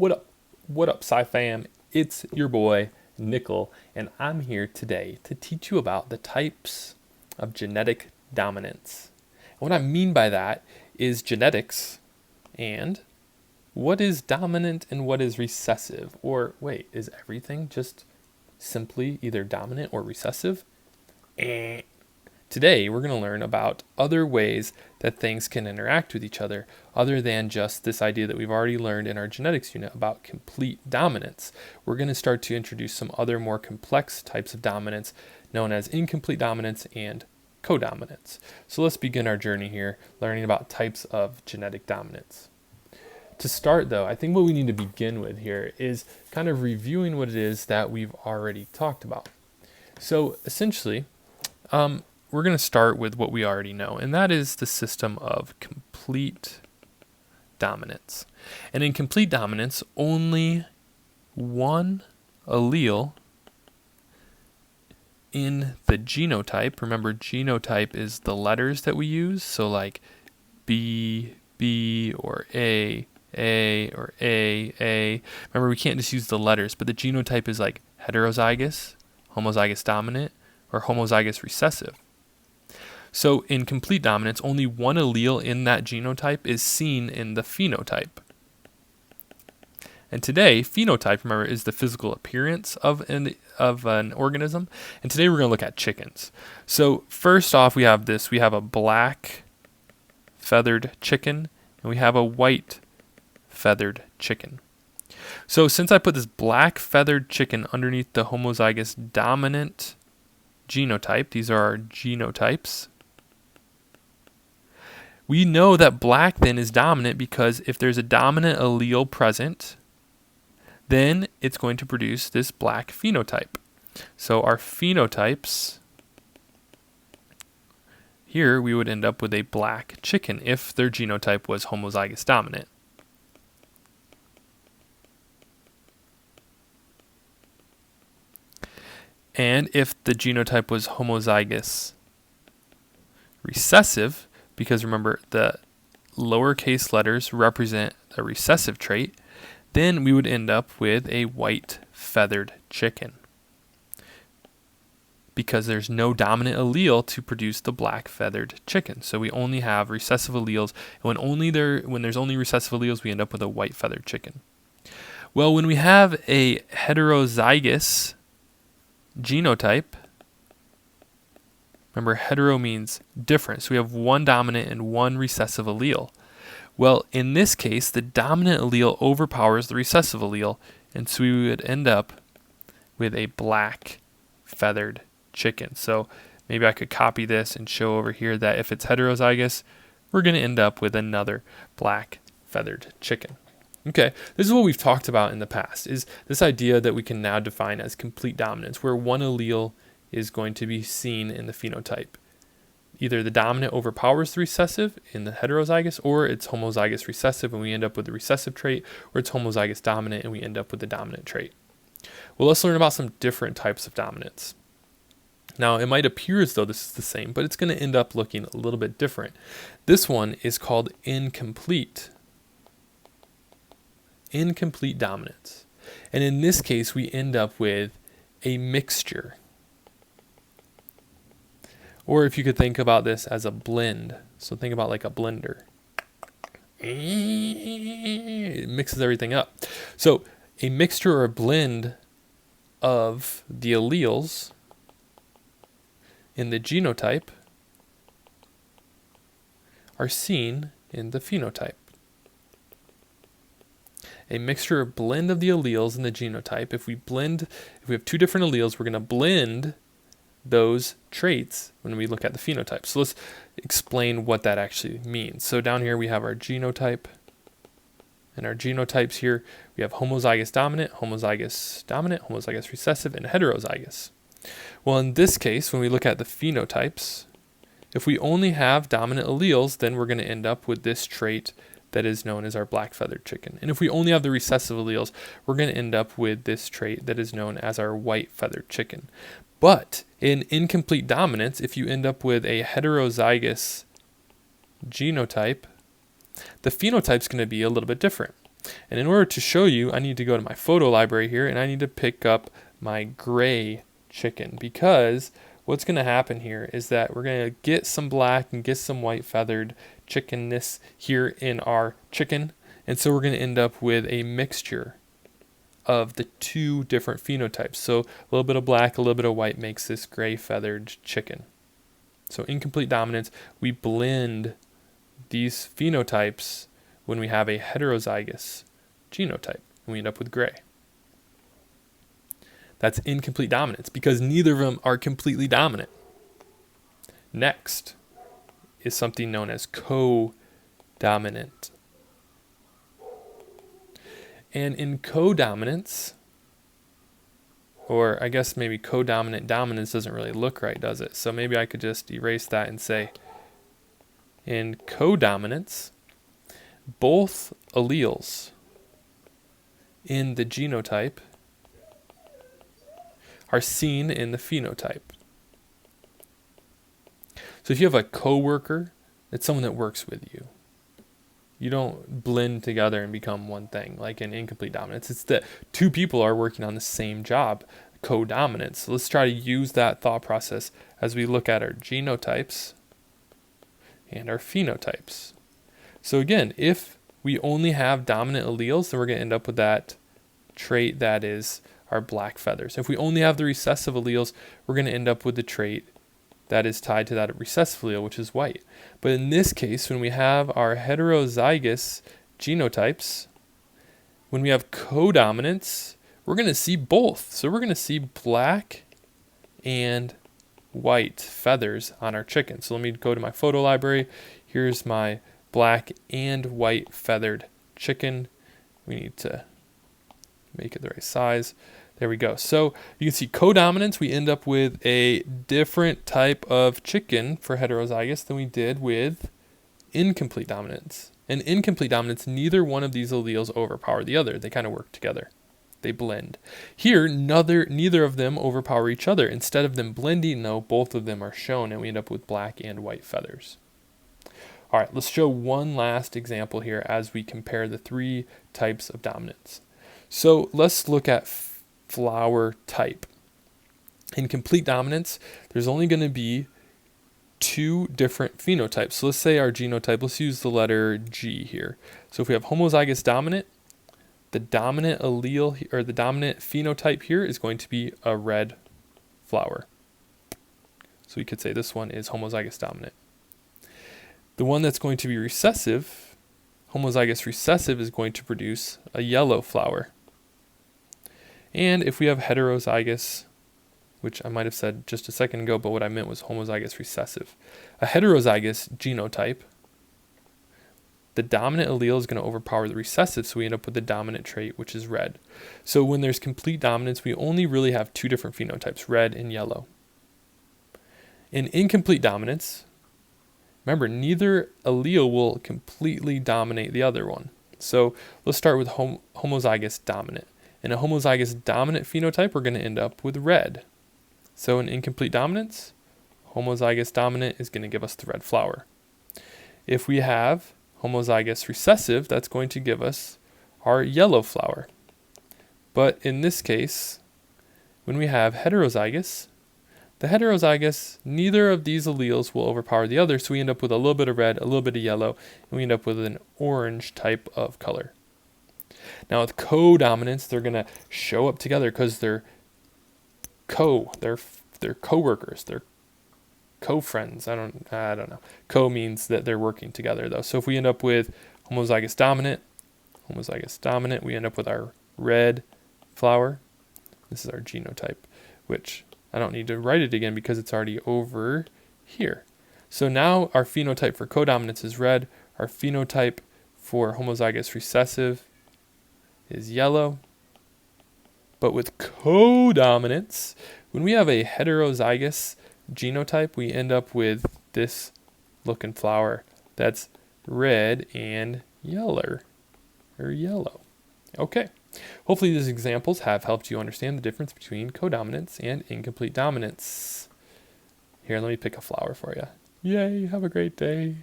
What up? What up, Sci Fam? It's your boy, Nickel, and I'm here today to teach you about the types of genetic dominance. And what I mean by that is genetics and what is dominant and what is recessive. Or wait, is everything just simply either dominant or recessive? Today, we're going to learn about other ways that things can interact with each other, other than just this idea that we've already learned in our genetics unit about complete dominance. We're going to start to introduce some other more complex types of dominance known as incomplete dominance and codominance. So let's begin our journey here, learning about types of genetic dominance. To start, though, I think what we need to begin with here is kind of reviewing what it is that we've already talked about. So essentially, we're going to start with what we already know, and that is the system of complete dominance. And in complete dominance, only one allele in the genotype, remember genotype is the letters that we use, so like B, or A, or A. Remember, we can't just use the letters, but the genotype is like heterozygous, homozygous dominant, or homozygous recessive. So in complete dominance, only one allele in that genotype is seen in the phenotype. And today, phenotype, remember, is the physical appearance of an organism. And today we're going to look at chickens. So first off, we have this. We have a black feathered chicken, and we have a white feathered chicken. So since I put this black feathered chicken underneath the homozygous dominant genotype, these are our genotypes, we know that black then is dominant because if there's a dominant allele present, then it's going to produce this black phenotype. So our phenotypes, here we would end up with a black chicken if their genotype was homozygous dominant. And if the genotype was homozygous recessive, because remember the lowercase letters represent a recessive trait, then we would end up with a white feathered chicken, because there's no dominant allele to produce the black feathered chicken. So we only have recessive alleles, and when there's only recessive alleles, we end up with a white feathered chicken. Well, when we have a heterozygous genotype, remember, hetero means different, so we have one dominant and one recessive allele. Well, in this case, the dominant allele overpowers the recessive allele, and so we would end up with a black feathered chicken. So maybe I could copy this and show over here that if it's heterozygous, we're going to end up with another black feathered chicken. Okay, this is what we've talked about in the past, is this idea that we can now define as complete dominance, where one allele is going to be seen in the phenotype. Either the dominant overpowers the recessive in the heterozygous, or it's homozygous recessive and we end up with the recessive trait, or it's homozygous dominant and we end up with the dominant trait. Well, let's learn about some different types of dominance. Now, it might appear as though this is the same, but it's going to end up looking a little bit different. This one is called incomplete dominance. And in this case, we end up with a mixture. Or if you could think about this as a blend. So think about like a blender. It mixes everything up. So a mixture or a blend of the alleles in the genotype are seen in the phenotype. A mixture or blend of the alleles in the genotype. If we have two different alleles, we're going to blend those traits when we look at the phenotype. So let's explain what that actually means. So down here we have our genotype, and our genotypes here, we have homozygous dominant, homozygous recessive, and heterozygous. Well, in this case, when we look at the phenotypes, if we only have dominant alleles, then we're going to end up with this trait that is known as our black feathered chicken. And if we only have the recessive alleles, we're going to end up with this trait that is known as our white feathered chicken. But in incomplete dominance, if you end up with a heterozygous genotype, the phenotype is going to be a little bit different. And in order to show you, I need to go to my photo library here, and I need to pick up my gray chicken, because what's going to happen here is that we're going to get some black and get some white feathered chickenness here in our chicken, and so we're going to end up with a mixture of the two different phenotypes. So a little bit of black, a little bit of white makes this gray feathered chicken. So incomplete dominance, we blend these phenotypes when we have a heterozygous genotype, and we end up with gray. That's incomplete dominance, because neither of them are completely dominant. Next is something known as codominant. And in codominance, or I guess maybe codominant dominance doesn't really look right, does it? So maybe I could just erase that and say, in codominance, both alleles in the genotype are seen in the phenotype. So if you have a coworker, it's someone that works with you. You don't blend together and become one thing, like in incomplete dominance. It's that two people are working on the same job, codominance. So let's try to use that thought process as we look at our genotypes and our phenotypes. So again, if we only have dominant alleles, then we're going to end up with that trait that is our black feathers. If we only have the recessive alleles, we're going to end up with the trait that is tied to that recessive allele, which is white. But in this case, when we have our heterozygous genotypes, when we have codominance, we're going to see both. So we're going to see black and white feathers on our chicken. So let me go to my photo library. Here's my black and white feathered chicken. We need to make it the right size. There we go. So you can see codominance, we end up with a different type of chicken for heterozygous than we did with incomplete dominance. In incomplete dominance, neither one of these alleles overpower the other. They kind of work together. They blend. Here, neither of them overpower each other. Instead of them blending, though, both of them are shown, and we end up with black and white feathers. All right, let's show one last example here as we compare the three types of dominance. So let's look at flower type. In complete dominance, there's only going to be two different phenotypes. So let's say our genotype, let's use the letter G here. So if we have homozygous dominant, the dominant allele, or the dominant phenotype here is going to be a red flower. So we could say this one is homozygous dominant. The one that's going to be recessive, homozygous recessive, is going to produce a yellow flower. And if we have heterozygous, which I might have said just a second ago, but what I meant was homozygous recessive. A heterozygous genotype, the dominant allele is going to overpower the recessive, so we end up with the dominant trait, which is red. So when there's complete dominance, we only really have two different phenotypes, red and yellow. In incomplete dominance, remember, neither allele will completely dominate the other one. So let's start with homozygous dominant. In a homozygous dominant phenotype, we're going to end up with red. So in incomplete dominance, homozygous dominant is going to give us the red flower. If we have homozygous recessive, that's going to give us our yellow flower. But in this case, when we have heterozygous, the heterozygous, neither of these alleles will overpower the other, so we end up with a little bit of red, a little bit of yellow, and we end up with an orange type of color. Now with codominance, they're going to show up together because they're co-workers, they're co-friends. I don't know. Co means that they're working together though. So if we end up with homozygous dominant, we end up with our red flower. This is our genotype, which I don't need to write it again because it's already over here. So now our phenotype for codominance is red. Our phenotype for homozygous recessive is yellow. But with codominance, when we have a heterozygous genotype, we end up with this looking flower that's red and yellow. Okay. Hopefully these examples have helped you understand the difference between codominance and incomplete dominance. Here, let me pick a flower for you. Yay, have a great day.